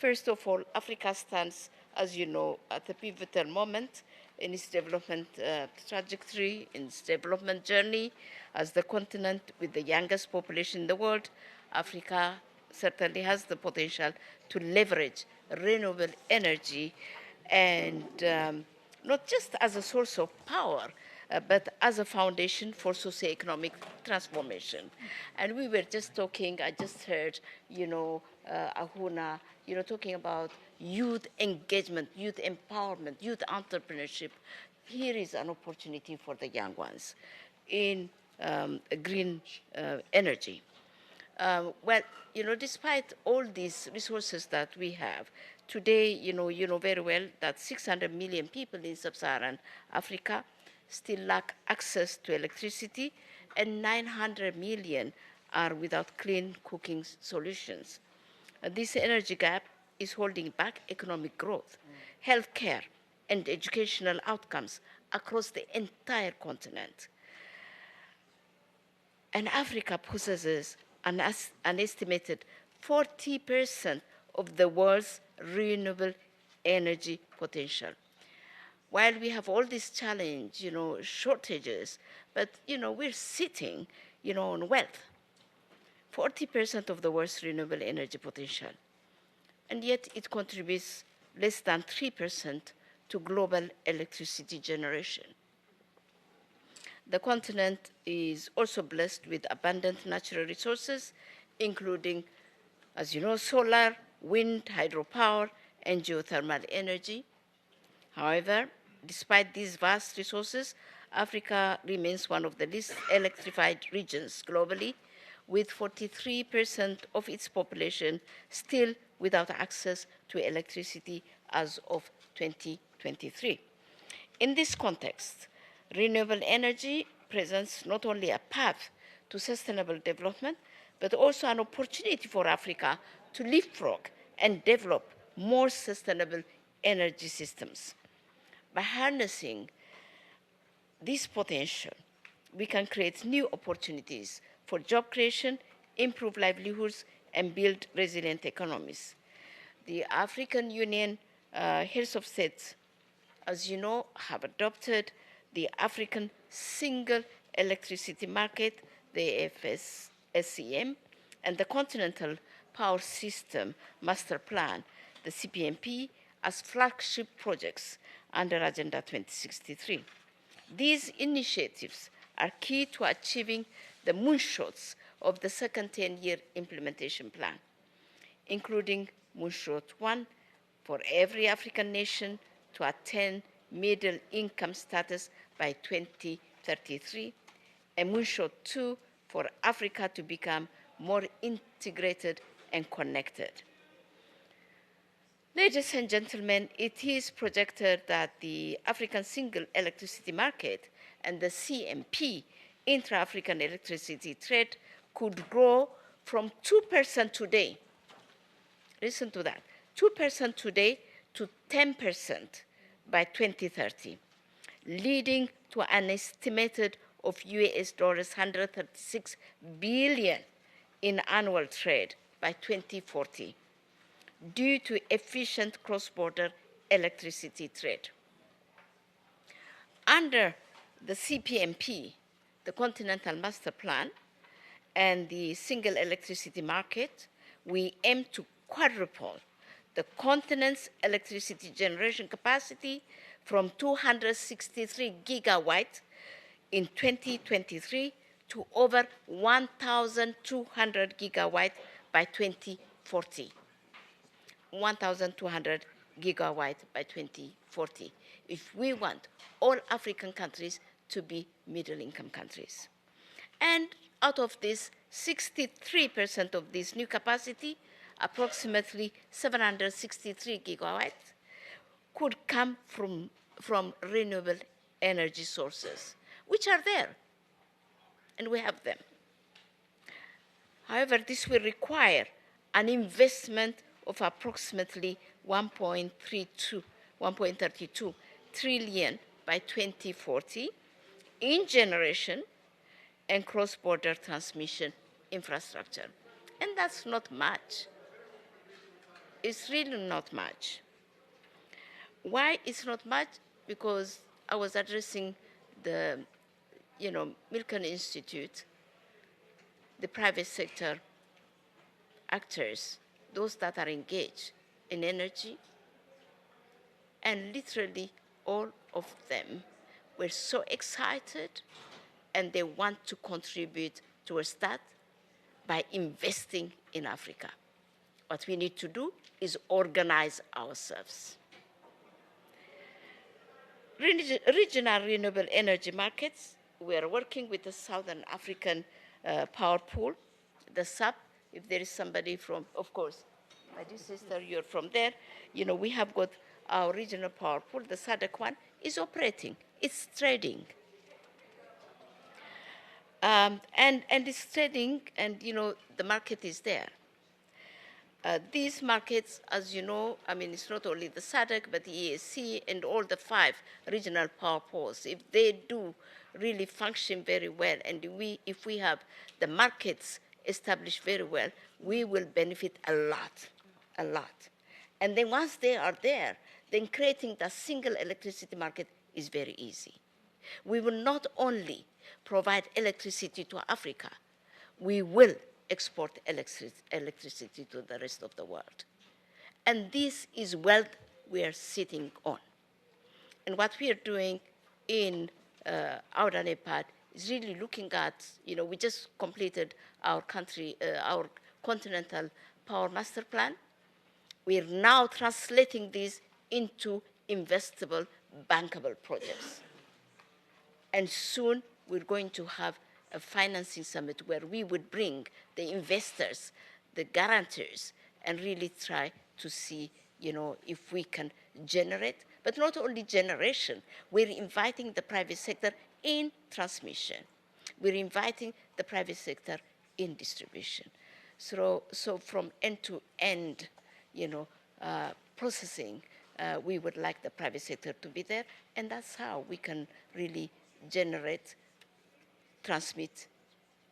First of all, Africa stands, as you know, at a pivotal moment in its development trajectory, in its development journey. As the continent with the youngest population in the world, Africa certainly has the potential to leverage renewable energy and not just as a source of power, but as a foundation for socioeconomic transformation. And we were just talking, I just heard, Ahuna, talking about youth engagement, youth empowerment, youth entrepreneurship. Here is an opportunity for the young ones in green energy. Well, despite all these resources that we have, today, you know very well that 600 million people in sub-Saharan Africa still lack access to electricity, and 900 million are without clean cooking solutions. This energy gap is holding back economic growth, healthcare, and educational outcomes across the entire continent. And Africa possesses an estimated 40% of the world's renewable energy potential. While we have all these challenges, shortages, but, we're sitting, on wealth, 40% of the world's renewable energy potential. And yet it contributes less than 3% to global electricity generation. The continent is also blessed with abundant natural resources, including, as you know, solar, wind, hydropower, and geothermal energy. However, despite these vast resources, Africa remains one of the least electrified regions globally, with 43% of its population still without access to electricity as of 2023. In this context, renewable energy presents not only a path to sustainable development, but also an opportunity for Africa to leapfrog and develop more sustainable energy systems. By harnessing this potential, we can create new opportunities for job creation, improve livelihoods, and build resilient economies. The African Union heads of state, as you know, have adopted the African Single Electricity Market, the AFSCM, and the Continental Power System Master Plan, the CPMP, as flagship projects under Agenda 2063. These initiatives are key to achieving the moonshots of the second 10-year implementation plan, including Moonshot 1 for every African nation to attain middle income status by 2033, and Moonshot 2 for Africa to become more integrated and connected. Ladies and gentlemen, it is projected that the African Single Electricity Market and the CMP, intra-African electricity trade, could grow from 2% today, listen to that, 2% today to 10% by 2030, leading to an estimated of US dollars 136 billion in annual trade by 2040 due to efficient cross-border electricity trade. Under the CPMP, the Continental Master Plan, and the Single Electricity Market, we aim to quadruple the continent's electricity generation capacity from 263 gigawatt in 2023 to over 1,200 gigawatt by 2040. 1,200 gigawatt by 2040, if we want all African countries to be middle-income countries. And out of this, 63% of this new capacity, approximately 763 gigawatts, could come from renewable energy sources, which are there, and we have them. However, this will require an investment of approximately 1.32 trillion by 2040 in generation and cross-border transmission infrastructure. And that's not much. It's really not much. Why it's not much? Because I was addressing the, Milken Institute, the private sector actors, those that are engaged in energy, and literally all of them were so excited and they want to contribute towards that by investing in Africa. What we need to do is organize ourselves. Regional renewable energy markets, we are working with the Southern African Power Pool, the SAP. If there is somebody from, of course, my dear sister, you're from there. We have got our regional power pool, the SADC one, is operating. It's trading. And it's trading, and the market is there. These markets, as you know, it's not only the SADC, but the EAC and all the 5 regional power pools. If they do really function very well, and if we have the markets established very well, we will benefit a lot, a lot. And then once they are there, then creating the single electricity market is very easy. We will not only provide electricity to Africa, we will export electricity to the rest of the world. And this is wealth we are sitting on. And what we are doing in our NEPAD is really looking at, we just completed our continental power master plan. We are now translating this into investable, bankable projects. And soon we're going to have a financing summit where we would bring the investors, the guarantors, and really try to see, if we can generate, but not only generation, we're inviting the private sector in transmission. We're inviting the private sector in distribution. So from end to end, processing, we would like the private sector to be there, and that's how we can really generate, transmit,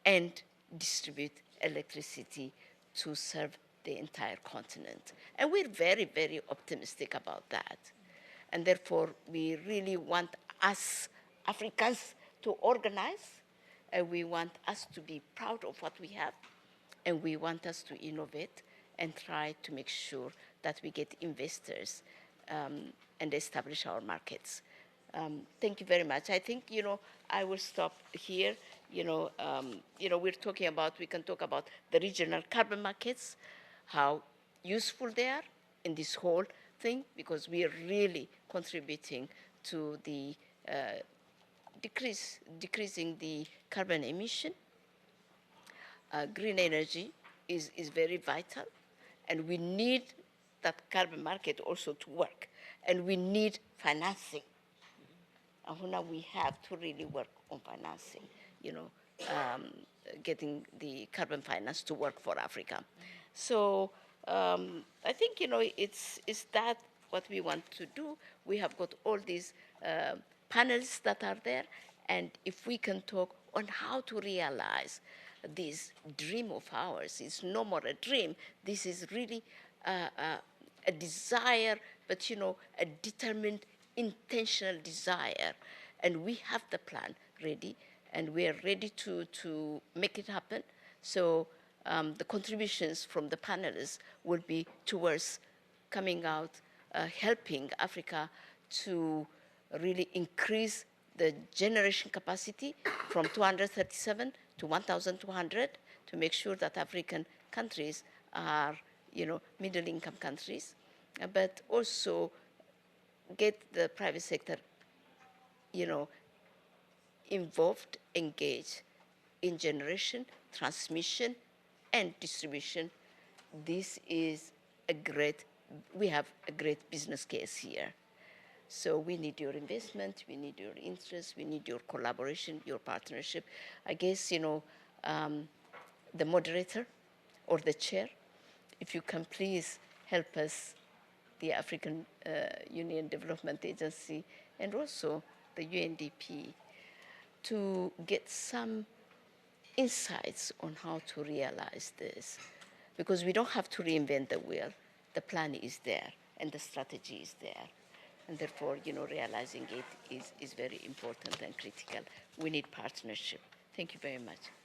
and distribute electricity to serve the entire continent. And we're very, very optimistic about that. And therefore, we really want us Africans to organize, and we want us to be proud of what we have, and we want us to innovate and try to make sure that we get investors and establish our markets. Thank you very much. I think, I will stop here. We're talking about, we can talk about the regional carbon markets, how useful they are in this whole thing, because we are really contributing to the decreasing the carbon emission. Green energy is very vital, and we need that carbon market also to work, and we need financing. And now we have to really work on financing, getting the carbon finance to work for Africa. So I think, it's that what we want to do. We have got all these panels that are there, and if we can talk on how to realize this dream of ours, it's no more a dream. This is really a desire, but, a determined, intentional desire. And we have the plan ready, and we are ready to make it happen. So the contributions from the panelists will be towards coming out, helping Africa to really increase the generation capacity from 237 to 1,200 to make sure that African countries are, middle-income countries, but also get the private sector, involved, engaged in generation, transmission, and distribution. This is we have a great business case here. So we need your investment, we need your interest, we need your collaboration, your partnership. I guess, the moderator or the chair, if you can please help us, the African Union Development Agency, and also the UNDP, to get some insights on how to realize this. Because we don't have to reinvent the wheel. the plan is there and the strategy is there. And therefore, realizing it is very important and critical. We need partnership. Thank you very much.